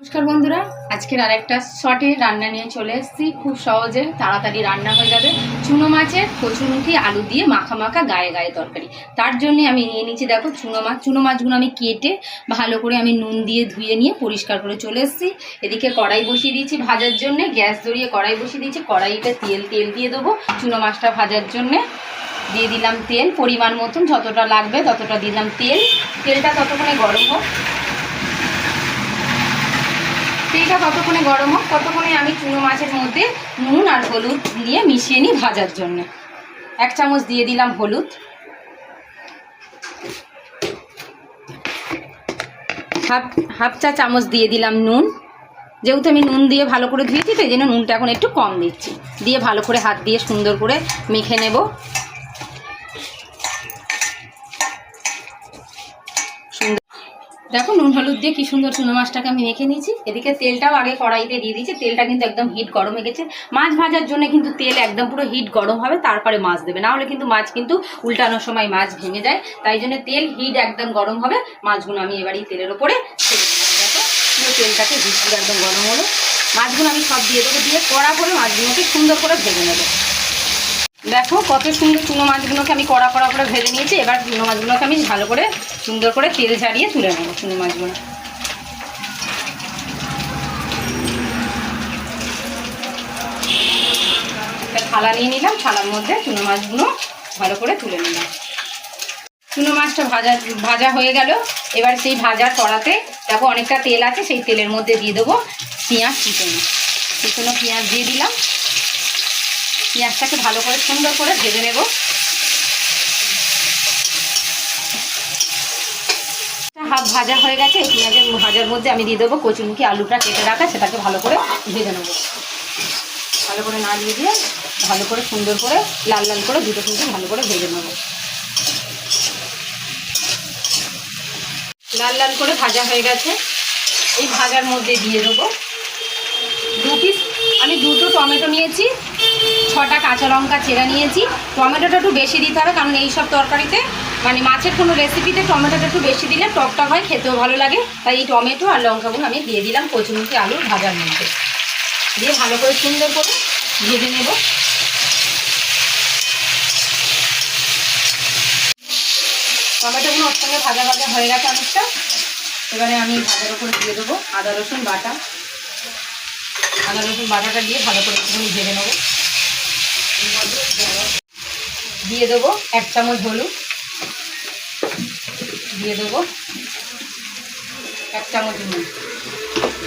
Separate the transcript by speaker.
Speaker 1: নমস্কার বন্ধুরা, আজকের আরেকটা শর্টে রান্না নিয়ে চলে এসেছি। খুব সহজে তাড়াতাড়ি রান্না হয়ে যাবে। চুনো মাছের কচুরমুখী আলু দিয়ে মাখা মাখা গায়ে গায়ে তরকারি। তার জন্য আমি নিয়ে নিচ্ছি, দেখো চুনো মাছগুলো আমি কেটে ভালো করে আমি নুন দিয়ে ধুয়ে নিয়ে পরিষ্কার করে চলে এসেছি। এদিকে কড়াই বসিয়ে দিয়েছি ভাজার জন্য, গ্যাস ধরিয়ে কড়াই বসিয়ে দিয়েছি। কড়াইতে তেল দিয়ে দেবো চুনো মাছটা ভাজার জন্যে। দিয়ে দিলাম তেল পরিমাণ মতন, যতটা লাগবে ততটা দিলাম তেল। তেলটা ততক্ষণে গরম হোক, তেলটা ততক্ষণে গরম হোক ততক্ষণে আমি চুনো মাছের মধ্যে নুন আর হলুদ দিয়ে মিশিয়ে নিই ভাজার জন্য। 1 চামচ দিয়ে দিলাম হলুদ, হাফ চা চামচ দিয়ে দিলাম নুন। যেহেতু আমি নুন দিয়ে ভালো করে ধুয়েছি, তাই জন্য নুনটা এখন একটু কম দিচ্ছি। দিয়ে ভালো করে হাত দিয়ে সুন্দর করে মেখে নেব। দেখো নুন হলুদ দিয়ে কি সুন্দর চুনো মাছটাকে আমি মেখে নিয়েছি। এদিকে তেলটাও আগে কড়াইতে দিয়ে দিয়েছি। তেলটা কিন্তু একদম হিট গরম হয়ে গেছে। মাছ ভাজার জন্য কিন্তু তেল একদম পুরো হিট গরম হবে, তারপরে মাছ দেবে, না হলে কিন্তু মাছ কিন্তু উল্টানোর সময় মাছ ভেঙে যায়। তাই জন্য তেল হিট একদম গরম হবে। মাছগুলো আমি এবার এই তেলের ওপরে ছেড়ে দিলাম। দেখো পুরো তেলটাকে হিট একদম গরম হলো। মাছগুলো আমি সব দিয়ে দেবো, দিয়ে কড়া করে মাছগুলোকে সুন্দর করে ভেজে নেবো। দেখো কত সুন্দর চুনো মাছগুলোকে আমি কড়া করে ভেজে নিয়েছি। এবার চুনো মাছগুলোকে আমি ভালো করে সুন্দর করে তেল ঝারিয়ে তুলে নেবো। চুনো মাছগুলো একটা থালা নিয়ে নিলাম, থালার মধ্যে চুনো মাছগুলো ভালো করে তুলে নিলাম। চুনো মাছটা ভাজা হয়ে গেল। এবার সেই ভাজার কড়াতে দেখো অনেকটা তেল আছে, সেই তেলের মধ্যে দিয়ে দেবো পেঁয়াজ কুচনো পেঁয়াজ দিয়ে দিলাম। পেঁয়াজটাকে ভালো করে সুন্দর করে ভেজে নেব। হাফ ভাজা হয়ে গেছে। এই পেঁয়াজের ভাজার মধ্যে আমি দিয়ে দেবো কচুরমুখী আলুটা কেটে রাখা, সেটাকে ভালো করে ভেজে নেব। ভালো করে নাড়িয়ে দিয়ে ভালো করে সুন্দর করে লাল লাল করে দুটো কিন্তু ভালো করে ভেজে নেব। লাল লাল করে ভাজা হয়ে গেছে। এই ভাজার মধ্যে দিয়ে দেবো আমি দুটো টমেটো নিয়েছি, 6টা কাঁচা লঙ্কা চেরা নিয়েছি। টমেটোটা একটু বেশি দিতে হবে, কারণ এই সব তরকারিতে মানে মাছের কোনো রেসিপিতে টমেটোটা একটু বেশি দিলে টকটা হয়, খেতেও ভালো লাগে। তাই এই টমেটো আর লঙ্কাগুলো আমি দিয়ে দিলাম কচুরমুখী আলুর ভাজার মধ্যে। দিয়ে ভালো করে সুন্দর করে ভেজে নেব। টমেটোগুলো ওর সঙ্গে ভাজা হয়ে গেছে অনেকটা। এবারে আমি ভাজার উপরে দিয়ে দেবো আদা রসুন বাটাটা দিয়ে ভালো করে একটুখানি ভেজে নেব। দিয়ে দেবো 1 চামচ হলুদ, দিয়ে দেবো 1 চামচ নুন।